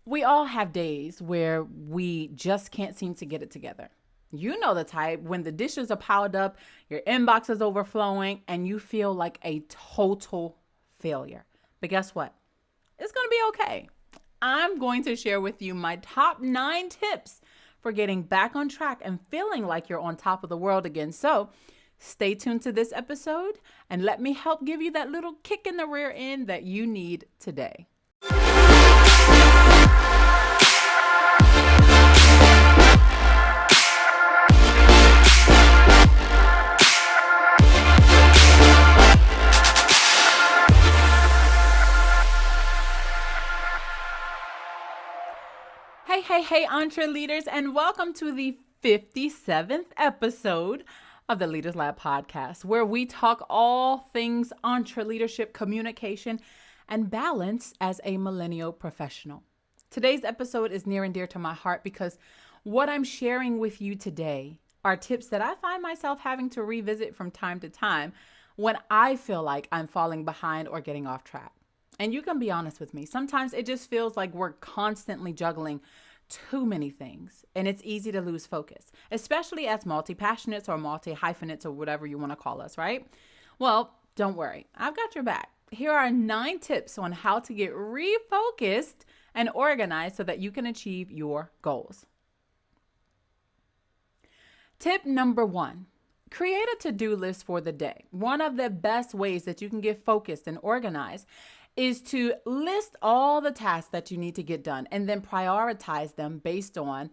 We all have days where we just can't seem to get it together. You know the type, when the dishes are piled up, your inbox is overflowing, and you feel like a total failure. But guess what? It's going to be okay. I'm going to share with you my top 9 tips for getting back on track and feeling like you're on top of the world again. So stay tuned to this episode and let me help give you that little kick in the rear end that you need today. Hey, entre leaders, and welcome to the 57th episode of the Leaders Lab podcast, where we talk all things entre leadership, communication, and balance as a millennial professional. Today's episode is near and dear to my heart because what I'm sharing with you today are tips that I find myself having to revisit from time to time when I feel like I'm falling behind or getting off track. And you can be honest with me. Sometimes it just feels like we're constantly juggling too many things, and it's easy to lose focus, especially as multi-passionates or multi-hyphenates or whatever you want to call us, right? Well, don't worry. I've got your back. Here are 9 tips on how to get refocused and organized so that you can achieve your goals. Tip number 1. Create a to-do list for the day. One of the best ways that you can get focused and organized is to list all the tasks that you need to get done and then prioritize them based on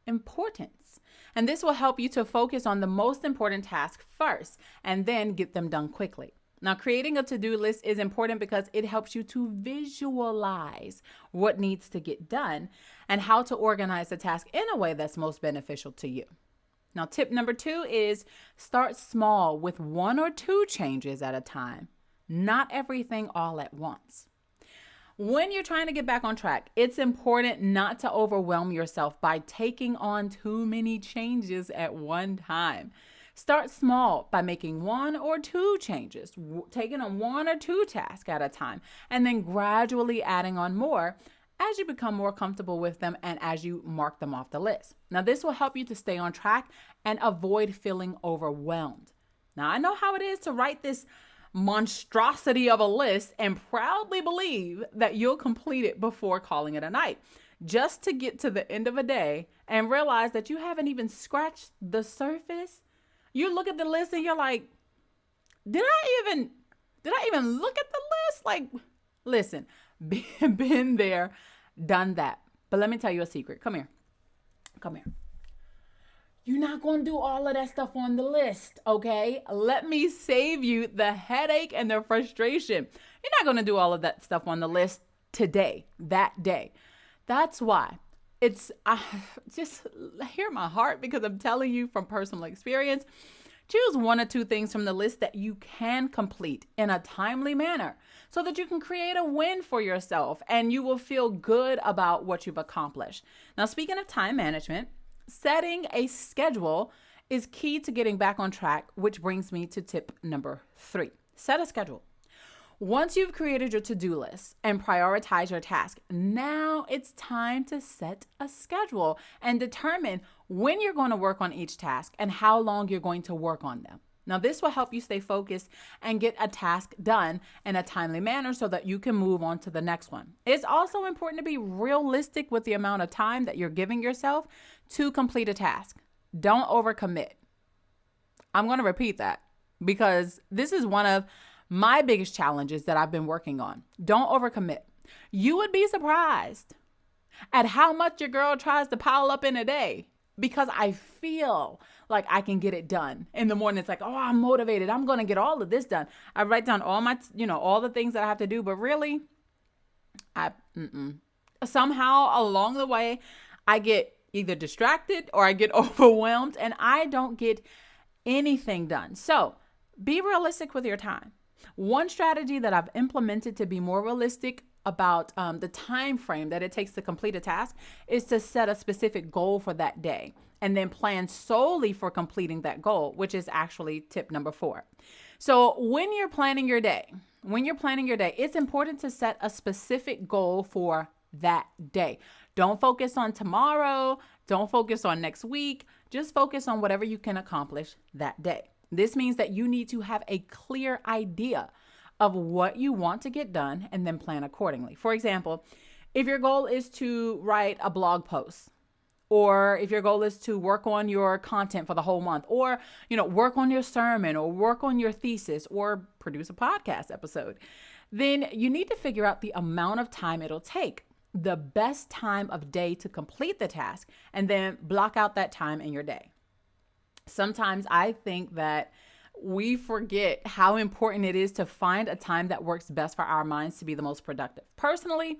importance. And this will help you to focus on the most important task first and then get them done quickly. Now, creating a to-do list is important because it helps you to visualize what needs to get done and how to organize the task in a way that's most beneficial to you. Now, tip number 2 is start small with 1 or 2 changes at a time. Not everything all at once. When you're trying to get back on track, it's important not to overwhelm yourself by taking on too many changes at one time. Start small by making 1 or 2 changes, taking on 1 or 2 tasks at a time, and then gradually adding on more as you become more comfortable with them and as you mark them off the list. Now, this will help you to stay on track and avoid feeling overwhelmed. Now, I know how it is to write this monstrosity of a list and proudly believe that you'll complete it before calling it a night, just to get to the end of a day and realize that you haven't even scratched the surface. You look at the list and you're like, did I even look at the list? Like, listen, been there, done that. But let me tell you a secret. Come here. You're not going to do all of that stuff on the list, okay? Let me save you the headache and the frustration. You're not going to do all of that stuff on the list today, that day. That's why just hear my heart, because I'm telling you from personal experience. Choose 1 or 2 things from the list that you can complete in a timely manner so that you can create a win for yourself and you will feel good about what you've accomplished. Now, speaking of time management, setting a schedule is key to getting back on track, which brings me to tip number 3. Set a schedule. Once you've created your to-do list and prioritize your task, now it's time to set a schedule and determine when you're going to work on each task and how long you're going to work on them. Now, this will help you stay focused and get a task done in a timely manner so that you can move on to the next one. It's also important to be realistic with the amount of time that you're giving yourself to complete a task. Don't overcommit. I'm going to repeat that because this is one of my biggest challenges that I've been working on. Don't overcommit. You would be surprised at how much your girl tries to pile up in a day because I feel like I can get it done. In the morning, it's like, oh, I'm motivated. I'm going to get all of this done. I write down all my, all the things that I have to do, but really, somehow along the way, I get either distracted or I get overwhelmed and I don't get anything done. So be realistic with your time. One strategy that I've implemented to be more realistic about the time frame that it takes to complete a task is to set a specific goal for that day and then plan solely for completing that goal, which is actually tip number 4. So when you're planning your day, it's important to set a specific goal for that day. Don't focus on tomorrow. Don't focus on next week. Just focus on whatever you can accomplish that day. This means that you need to have a clear idea of what you want to get done and then plan accordingly. For example, if your goal is to write a blog post, or if your goal is to work on your content for the whole month, or, work on your sermon, or work on your thesis, or produce a podcast episode, then you need to figure out the amount of time it'll take, the best time of day to complete the task, and then block out that time in your day. Sometimes I think that we forget how important it is to find a time that works best for our minds to be the most productive. Personally,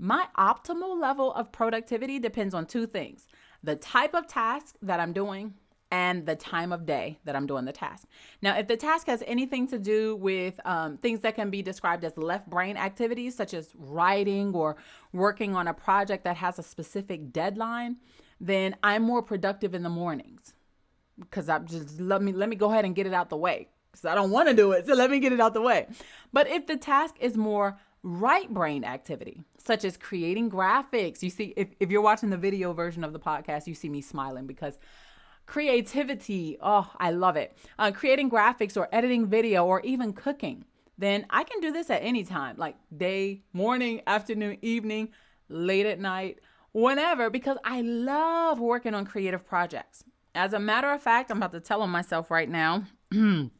my optimal level of productivity depends on two things: the type of task that I'm doing and the time of day that I'm doing the task. Now, if the task has anything to do with things that can be described as left brain activities, such as writing or working on a project that has a specific deadline, then I'm more productive in the mornings, because I'm just let me go ahead and get it out the way, because I don't want to do it. So let me get it out the way. But if the task is more right brain activity, such as creating graphics, you see, if you're watching the video version of the podcast, you see me smiling because creativity, oh, I love it. Creating graphics or editing video or even cooking, then I can do this at any time, like day, morning, afternoon, evening, late at night, whenever, because I love working on creative projects. As a matter of fact, I'm about to tell on myself right now, I'm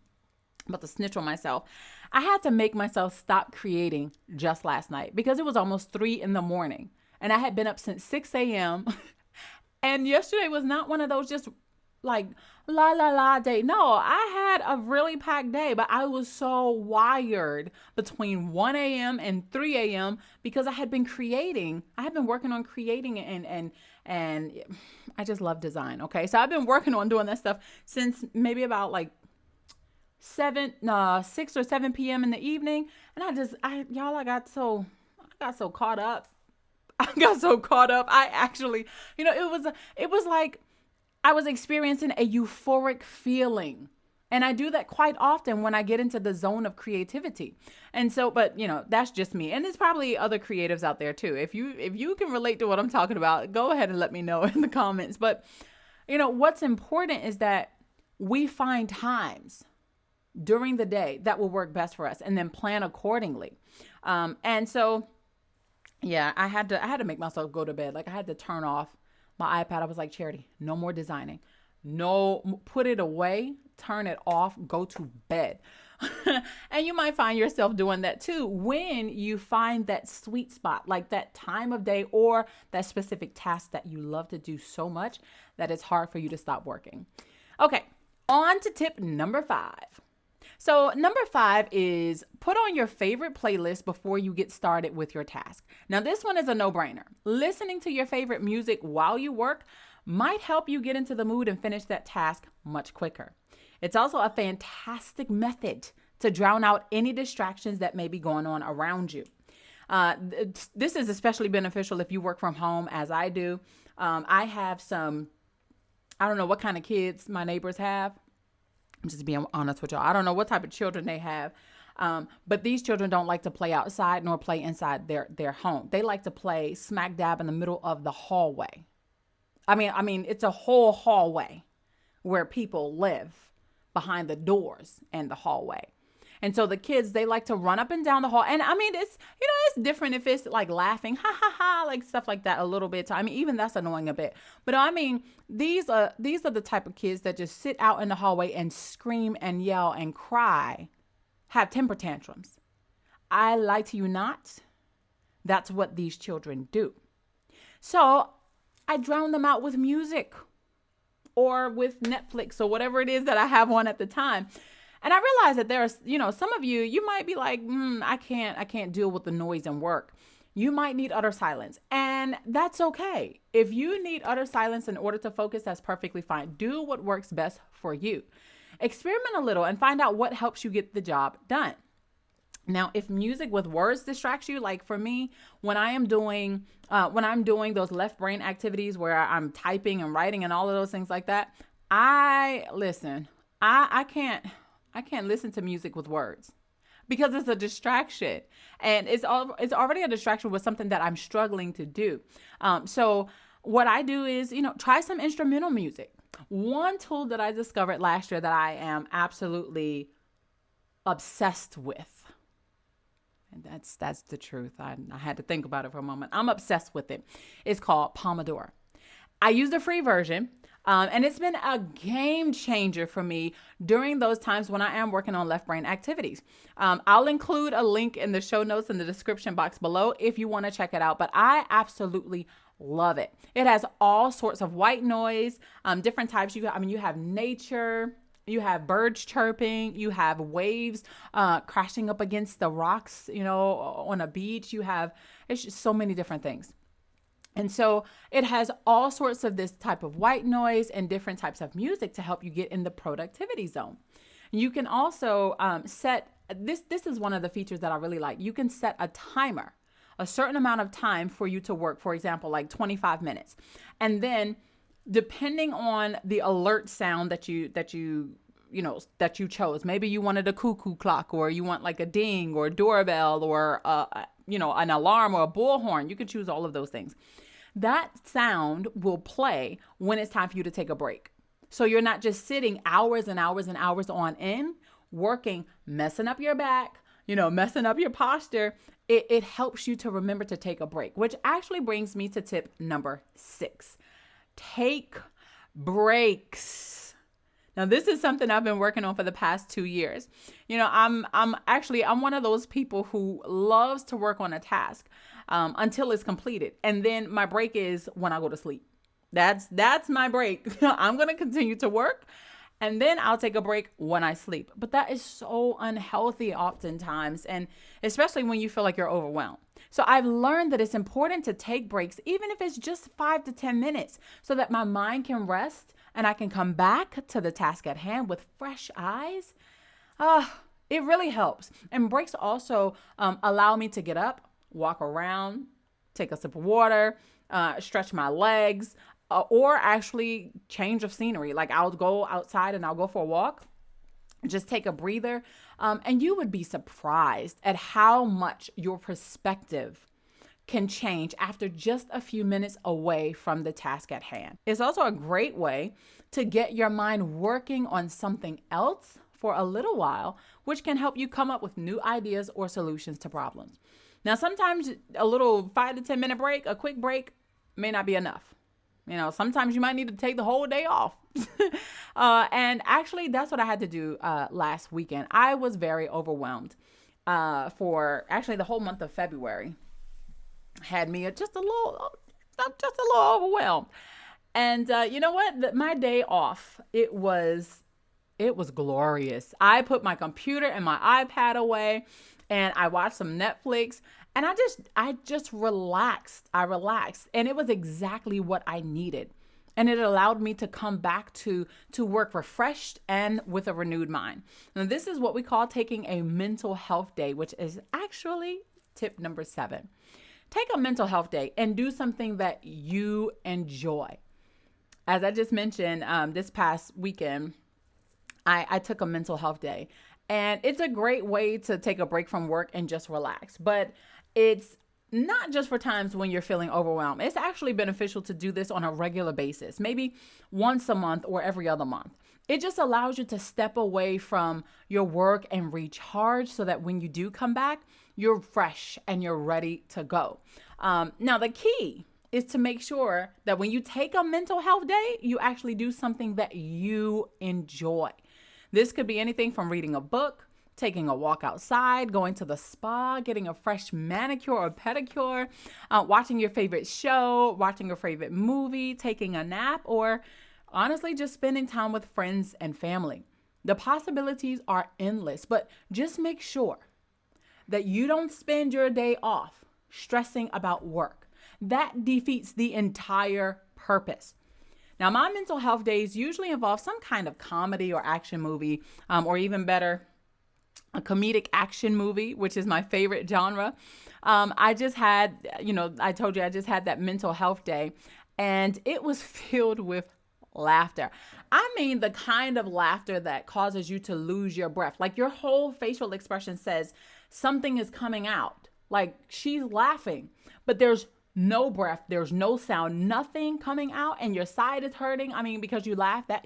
about to snitch on myself. I had to make myself stop creating just last night because it was almost 3 a.m. and I had been up since 6 a.m. And yesterday was not one of those just like la day. No, I had a really packed day, but I was so wired between 1 a.m. and 3 a.m. because I had been creating. I had been working on creating and I just love design. Okay. So I've been working on doing that stuff since maybe about like 6 or 7 p.m. in the evening. And I got so caught up. I got so caught up. I actually, it was like I was experiencing a euphoric feeling. And I do that quite often when I get into the zone of creativity. And so, but that's just me. And there's probably other creatives out there too. If you can relate to what I'm talking about, go ahead and let me know in the comments. But what's important is that we find times during the day that will work best for us and then plan accordingly. And so, yeah, I had to make myself go to bed. Like I had to turn off my iPad. I was like, Charity, no more designing. No, put it away, turn it off, go to bed. And you might find yourself doing that too when you find that sweet spot, like that time of day or that specific task that you love to do so much that it's hard for you to stop working. Okay, on to tip number 5. So number 5 is put on your favorite playlist before you get started with your task. Now, this one is a no-brainer. Listening to your favorite music while you work might help you get into the mood and finish that task much quicker. It's also a fantastic method to drown out any distractions that may be going on around you. This is especially beneficial if you work from home, as I do. I have I don't know what kind of kids my neighbors have. I'm just being honest with y'all. I don't know what type of children they have. But these children don't like to play outside nor play inside their home. They like to play smack dab in the middle of the hallway. I mean, it's a whole hallway where people live behind the doors and the hallway. And so the kids, they like to run up and down the hall. And I mean, it's different if it's like laughing, ha ha ha, like stuff like that a little bit. I mean, even that's annoying a bit. But I mean, these are the type of kids that just sit out in the hallway and scream and yell and cry, have temper tantrums. I lie to you not. That's what these children do. So I drown them out with music or with Netflix or whatever it is that I have on at the time. And I realize that there's, some of you might be like, I can't deal with the noise and work. You might need utter silence, and that's okay. If you need utter silence in order to focus, that's perfectly fine. Do what works best for you. Experiment a little and find out what helps you get the job done. Now, if music with words distracts you, like for me, when I'm doing those left brain activities where I'm typing and writing and all of those things like that, I can't listen to music with words because it's a distraction, and it's already a distraction with something that I'm struggling to do. So what I do is, try some instrumental music. One tool that I discovered last year that I am absolutely obsessed with, and that's the truth. I had to think about it for a moment. I'm obsessed with it. It's called Pomodoro. I use the free version, and it's been a game changer for me during those times when I am working on left brain activities. I'll include a link in the show notes in the description box below if you want to check it out, but I absolutely love it. It has all sorts of white noise, different types. You have nature, you have birds chirping, you have waves crashing up against the rocks, on a beach. It's just so many different things. And so it has all sorts of this type of white noise and different types of music to help you get in the productivity zone. You can also set, this is one of the features that I really like. You can set a timer, a certain amount of time for you to work, for example, like 25 minutes. And then depending on the alert sound that you chose, maybe you wanted a cuckoo clock, or you want like a ding or a doorbell, or an alarm or a bullhorn. You can choose all of those things. That sound will play when it's time for you to take a break. So you're not just sitting hours and hours and hours on end, working, messing up your back, messing up your posture. It helps you to remember to take a break, which actually brings me to tip number 6. Take breaks. Now, this is something I've been working on for the past 2 years. I'm one of those people who loves to work on a task until it's completed. And then my break is when I go to sleep. That's my break. I'm going to continue to work, and then I'll take a break when I sleep. But that is so unhealthy oftentimes, and especially when you feel like you're overwhelmed. So I've learned that it's important to take breaks, even if it's just 5 to 10 minutes, so that my mind can rest and I can come back to the task at hand with fresh eyes. It really helps. And breaks also allow me to get up, walk around, take a sip of water, stretch my legs, or actually change of scenery. Like I'll go outside and I'll go for a walk, just take a breather. And you would be surprised at how much your perspective can change after just a few minutes away from the task at hand. It's also a great way to get your mind working on something else for a little while, which can help you come up with new ideas or solutions to problems. Now, sometimes a little 5 to 10 minute break, a quick break, may not be enough. Sometimes you might need to take the whole day off. And actually, that's what I had to do last weekend. I was very overwhelmed for actually the whole month of February. Had me just a little overwhelmed. And you know what? My day off, it was glorious. I put my computer and my iPad away, and I watched some Netflix, and I just relaxed. I relaxed, and it was exactly what I needed. And it allowed me to come back to work refreshed and with a renewed mind. Now, this is what we call taking a mental health day, which is actually tip number 7. Take a mental health day and do something that you enjoy. As I just mentioned, this past weekend, I took a mental health day, and it's a great way to take a break from work and just relax. But it's not just for times when you're feeling overwhelmed. It's actually beneficial to do this on a regular basis, maybe once a month or every other month. It just allows you to step away from your work and recharge so that when you do come back, you're fresh and you're ready to go. Now, the key is to make sure that when you take a mental health day, you actually do something that you enjoy. This could be anything from reading a book, taking a walk outside, going to the spa, getting a fresh manicure or pedicure, watching your favorite show, watching your favorite movie, taking a nap, or honestly, just spending time with friends and family. The possibilities are endless, but just make sure that you don't spend your day off stressing about work. That defeats the entire purpose. Now, my mental health days usually involve some kind of comedy or action movie, or even better, a comedic action movie, which is my favorite genre. I just had, I told you I just had that mental health day, and it was filled with laughter. I mean, the kind of laughter that causes you to lose your breath. Like your whole facial expression says something is coming out. Like she's laughing, but there's no breath, there's no sound, nothing coming out, and your side is hurting. I mean, because you laughed, I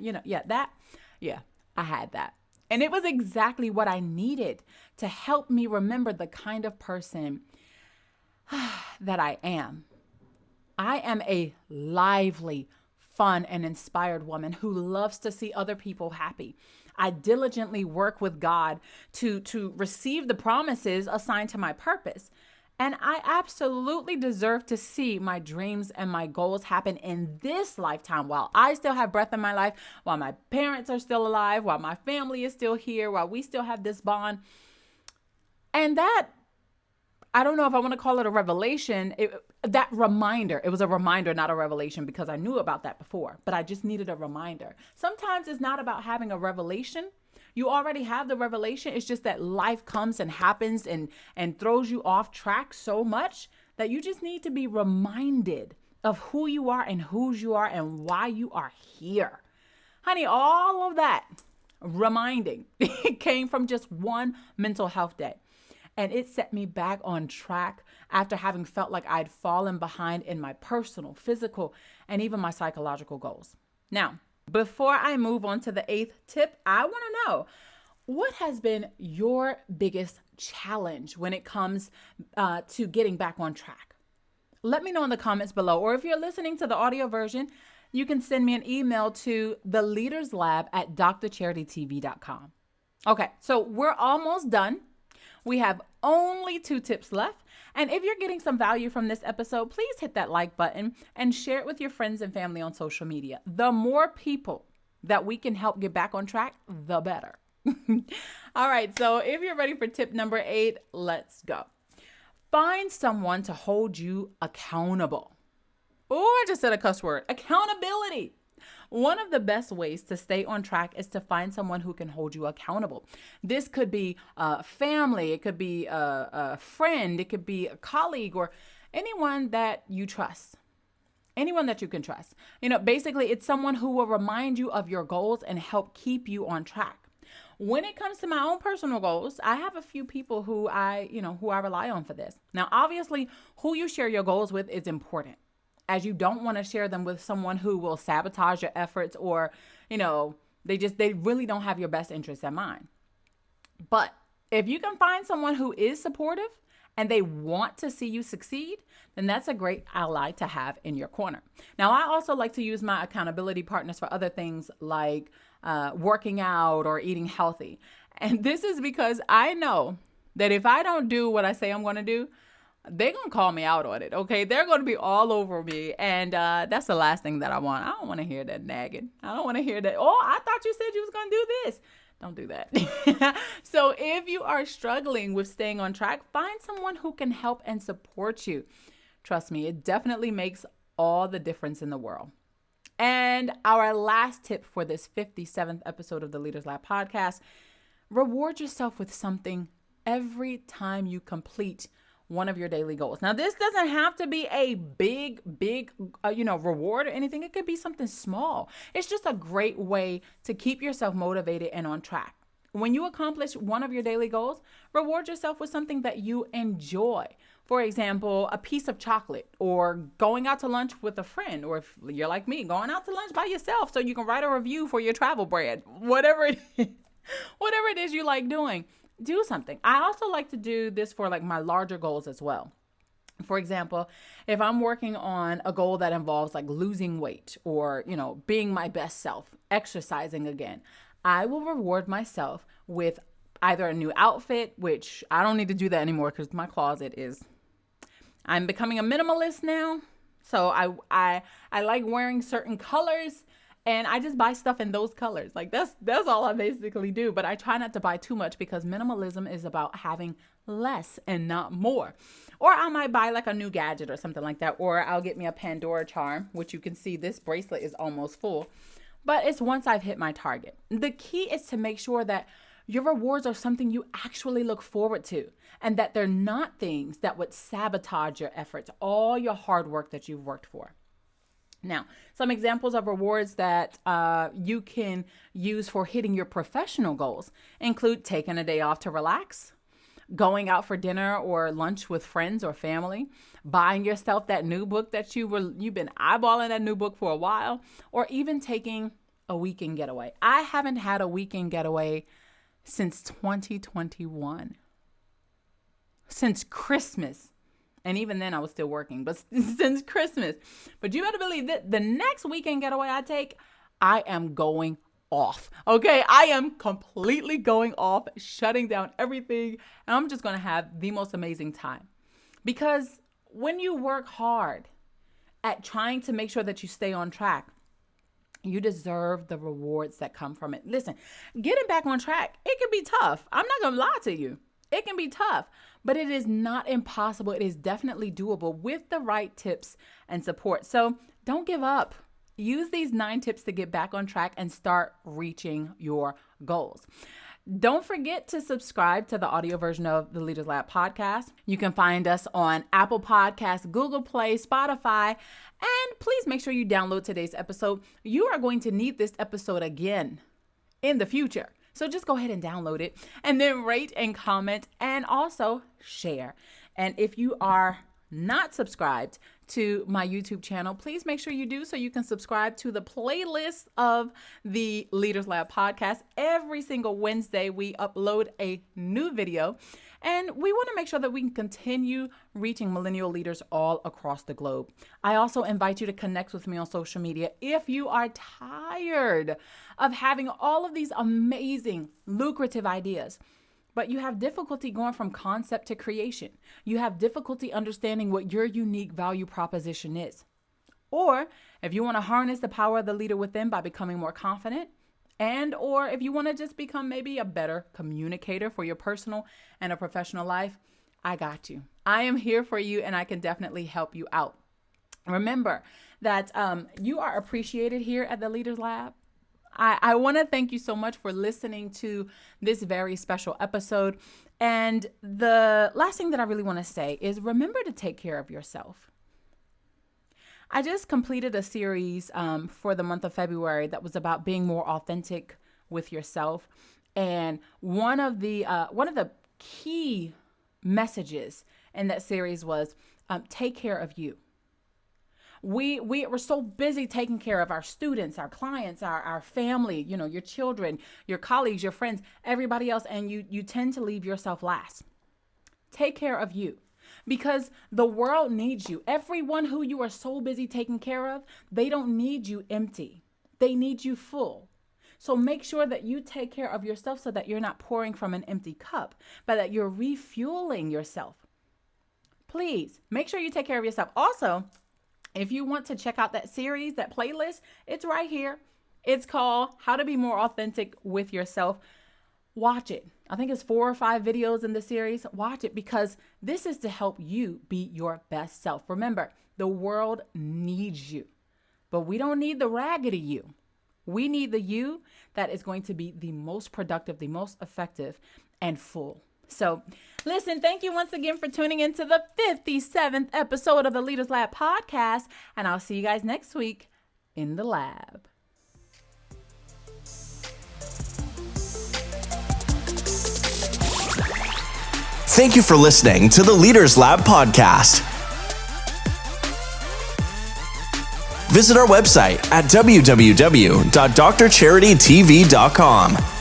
had that. And it was exactly what I needed to help me remember the kind of person that I am. I am a lively, fun, and inspired woman who loves to see other people happy. I diligently work with God to receive the promises assigned to my purpose. And I absolutely deserve to see my dreams and my goals happen in this lifetime while I still have breath in my life, while my parents are still alive, while my family is still here, while we still have this bond. And that, I don't know if I want to call it a revelation. That reminder, it was a reminder, not a revelation, because I knew about that before, but I just needed a reminder. Sometimes it's not about having a revelation. You already have the revelation. It's just that life comes and happens and throws you off track so much that you just need to be reminded of who you are and whose you are and why you are here. Honey, all of that reminding came from just one mental health day. And it set me back on track after having felt like I'd fallen behind in my personal, physical, and even my psychological goals. Now, before I move on to the 8th tip, I want to know, what has been your biggest challenge when it comes to getting back on track? Let me know in the comments below, or if you're listening to the audio version, you can send me an email to theleaderslab@drcharitytv.com. Okay, so we're almost done. We have only 2 tips left. And if you're getting some value from this episode, please hit that like button and share it with your friends and family on social media. The more people that we can help get back on track, the better. All right, so if you're ready for tip number 8, let's go. Find someone to hold you accountable. Oh, I just said a cuss word. Accountability. One of the best ways to stay on track is to find someone who can hold you accountable. This could be family, it could be a friend, it could be a colleague, or anyone that you trust. Anyone that you can trust. Basically, it's someone who will remind you of your goals and help keep you on track. When it comes to my own personal goals, I have a few people who I rely on for this. Now, obviously, who you share your goals with is important, as you don't want to share them with someone who will sabotage your efforts, or, they really don't have your best interests in mind. But if you can find someone who is supportive and they want to see you succeed, then that's a great ally to have in your corner. Now, I also like to use my accountability partners for other things like working out or eating healthy. And this is because I know that if I don't do what I say I'm going to do, they're going to call me out on it, okay? They're going to be all over me, and that's the last thing that I want. I don't want to hear that nagging. I don't want to hear that, oh, I thought you said you was going to do this. Don't do that. So if you are struggling with staying on track, find someone who can help and support you. Trust me, it definitely makes all the difference in the world. And our last tip for this 57th episode of the Leaders Lab podcast, reward yourself with something every time you complete one of your daily goals. Now, this doesn't have to be a big, reward or anything. It could be something small. It's just a great way to keep yourself motivated and on track. When you accomplish one of your daily goals, reward yourself with something that you enjoy. For example, a piece of chocolate, or going out to lunch with a friend, or if you're like me, going out to lunch by yourself so you can write a review for your travel brand. Whatever it is you like doing. Do something. I also like to do this for like my larger goals as well. For example, if I'm working on a goal that involves like losing weight, or, being my best self, exercising again, I will reward myself with either a new outfit, which I don't need to do that anymore because my closet I'm becoming a minimalist now. So I like wearing certain colors. And I just buy stuff in those colors. Like that's all I basically do. But I try not to buy too much, because minimalism is about having less and not more. Or I might buy like a new gadget or something like that. Or I'll get me a Pandora charm, which you can see this bracelet is almost full. But it's once I've hit my target. The key is to make sure that your rewards are something you actually look forward to, and that they're not things that would sabotage your efforts, all your hard work that you've worked for. Now, some examples of rewards that you can use for hitting your professional goals include taking a day off to relax, going out for dinner or lunch with friends or family, buying yourself that new book that you've been eyeballing that new book for a while, or even taking a weekend getaway. I haven't had a weekend getaway since 2021, since Christmas. And even then I was still working, but since Christmas. But you better believe that the next weekend getaway I take, I am going off. Okay, I am completely going off, shutting down everything, and I'm just going to have the most amazing time. Because when you work hard at trying to make sure that you stay on track, you deserve the rewards that come from it. Listen, getting back on track, it can be tough. I'm not going to lie to you. It can be tough, but it is not impossible. It is definitely doable with the right tips and support. So don't give up. Use these 9 tips to get back on track and start reaching your goals. Don't forget to subscribe to the audio version of the Leaders Lab podcast. You can find us on Apple Podcasts, Google Play, Spotify, and please make sure you download today's episode. You are going to need this episode again in the future. So just go ahead and download it and then rate and comment and also share. And if you are not subscribed to my YouTube channel, please make sure you do so you can subscribe to the playlist of the Leaders Lab podcast. Every single Wednesday, we upload a new video, and we want to make sure that we can continue reaching millennial leaders all across the globe. I also invite you to connect with me on social media if you are tired of having all of these amazing, lucrative ideas, but you have difficulty going from concept to creation. You have difficulty understanding what your unique value proposition is. Or if you want to harness the power of the leader within by becoming more confident, and or if you want to just become maybe a better communicator for your personal and a professional life, I got you. I am here for you, and I can definitely help you out. Remember that you are appreciated here at the Leaders Lab. I want to thank you so much for listening to this very special episode. And the last thing that I really want to say is remember to take care of yourself. I just completed a series for the month of February that was about being more authentic with yourself. And one of the key messages in that series was take care of you. We're so busy taking care of our students, our clients, our family, your children, your colleagues, your friends, everybody else, and you tend to leave yourself last. Take care of you, because the world needs you. Everyone who you are so busy taking care of, they don't need you empty. They need you full. So make sure that you take care of yourself so that you're not pouring from an empty cup, but that you're refueling yourself. Please make sure you take care of yourself. Also, if you want to check out that series, that playlist, it's right here. It's called How to Be More Authentic with Yourself. Watch it. I think it's 4 or 5 videos in the series. Watch it, because this is to help you be your best self. Remember, the world needs you, but we don't need the raggedy you. We need the you that is going to be the most productive, the most effective, and full. So listen, thank you once again for tuning into the 57th episode of the Leaders Lab podcast, and I'll see you guys next week in the lab. Thank you for listening to the Leaders Lab podcast. Visit our website at www.drcharitytv.com.